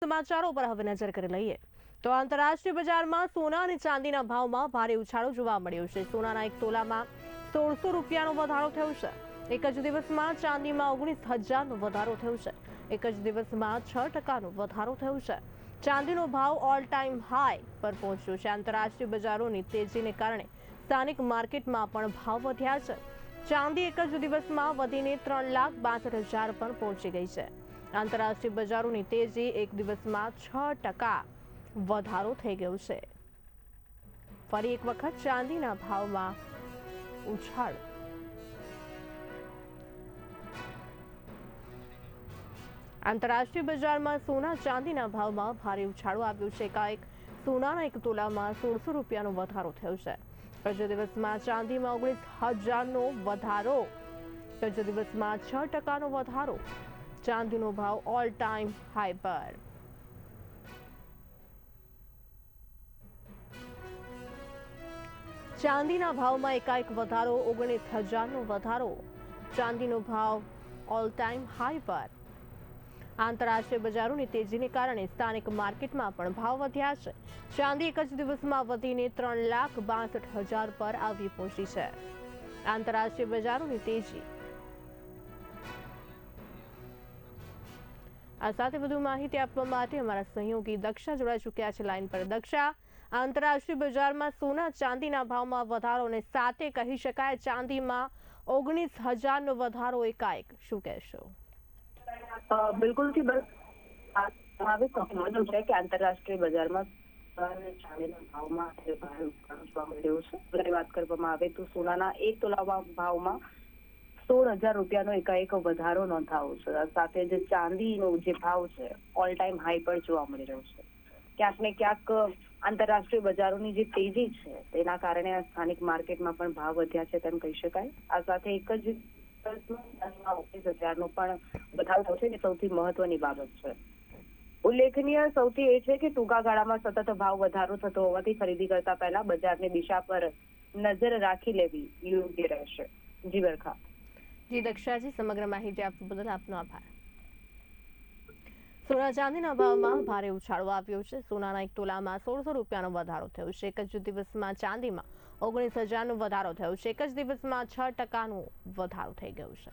સમાચારો પર હવે નજર કરી લઈએ તો આંતરરાષ્ટ્રીય બજારમાં સોના અને ચાંદીના ભાવમાં ભારે ઉછાળો જોવા મળ્યો છે। સોનાના એક તોલામાં 1600 રૂપિયાનો વધારો થયો છે। એક જ દિવસમાં ચાંદીમાં 19,000નો વધારો થયો છે। એક જ દિવસમાં 6%નો વધારો થયો છે। ચાંદીનો ભાવ ઓલ ટાઈમ હાઈ પર પહોંચ્યો છે। આંતરરાષ્ટ્રીય બજારોની તેજીને કારણે સ્થાનિક માર્કેટમાં પણ ભાવ વધ્યા છે। ચાંદી એક જ દિવસમાં વધીને 3,62,000 પર પહોંચી ગઈ છે। આંતરરાષ્ટ્રીય બજારોની તેજી એક દિવસમાં 6% વધારો થઈ ગયો છે। ફરી એક વખત ચાંદીના ભાવમાં ઉછાળો। આંતરરાષ્ટ્રીય બજારમાં સોના ચાંદીના ભાવમાં ભારે ઉછાળો આવ્યો છે। એકાએક સોનાના એક તોલામાં 1600 રૂપિયાનો વધારો થયો છે। એક જ દિવસમાં ચાંદીમાં 19,000નો વધારો। એક જ દિવસમાં 6%નો વધારો। ચાંદીનો ભાવ ઓલ ટાઈમ હાઈ પર। ચાંદીના ભાવમાં એકાએક વધારો, 19,000નો વધારો। ચાંદીનો ભાવ ઓલ ટાઈમ હાઈ પર। આંતરરાષ્ટ્રીય બજારોની તેજીને કારણે સ્થાનિક માર્કેટમાં પણ ભાવ વધ્યા છે। ચાંદી એક જ દિવસમાં વધીને 3,62,000 પર આવી પહોંચી છે। આંતરરાષ્ટ્રીય બજારોની તેજી। આ સાથે વધુ માહિતી આપવા માટે અમારા સહયોગી દક્ષા જોડાઈ ચૂક્યા છે લાઈન પર। દક્ષા, આંતરરાષ્ટ્રીય બજારમાં સોના ચાંદીના ભાવમાં વધારો અને સાથે કહી શકાય ચાંદીમાં 19,000નો વધારો એકાએક, શું કહેશો? બિલકુલથી બસ હવે સમજવું છે કે આંતરરાષ્ટ્રીય બજારમાં ચાંદીના ભાવમાં ભારે ઉછાળો જોવા મળી રહ્યો છે। જ્યારે વાત કરવામાં આવે તો સોનાના એક તોલાના ભાવમાં 16,000 રૂપિયાનો એકાએક વધારો નોંધાયો છે। સાથે જ ચાંદીનો જે ભાવ છે ઓલ ટાઈમ હાઈ પર જોવા મળી રહ્યો છે। ક્યાંક ને ક્યાંક આંતરરાષ્ટ્રીય બજારોની જે તેજી છે તેના કારણે સ્થાનિક માર્કેટમાં પણ ભાવ વધ્યા છે તેમ કહી શકાય। આ સાથે એક જ 19,000નો પણ વધારો થયો છે, જે સૌથી મહત્વની બાબત છે। ઉલ્લેખનીય સૌથી એ છે કે ટૂંકા ગાળામાં સતત ભાવ વધારો થતો હોવાથી ખરીદી કરતા પહેલા બજારની દિશા પર નજર રાખી લેવી યોગ્ય રહેશે। જી બરખા। જી દક્ષાજી, સમગ્ર માહિતી આપવા બદલ આપનો આભાર। સોના ચાંદીના ભાવમાં ભારે ઉછાળો આવ્યો છે। સોનાના એક તોલામાં 1600 રૂપિયાનો વધારો થયો છે। એક જ દિવસમાં ચાંદીમાં 19,000નો વધારો થયો છે। એક જ દિવસમાં 6%નો વધારો થઈ ગયો છે।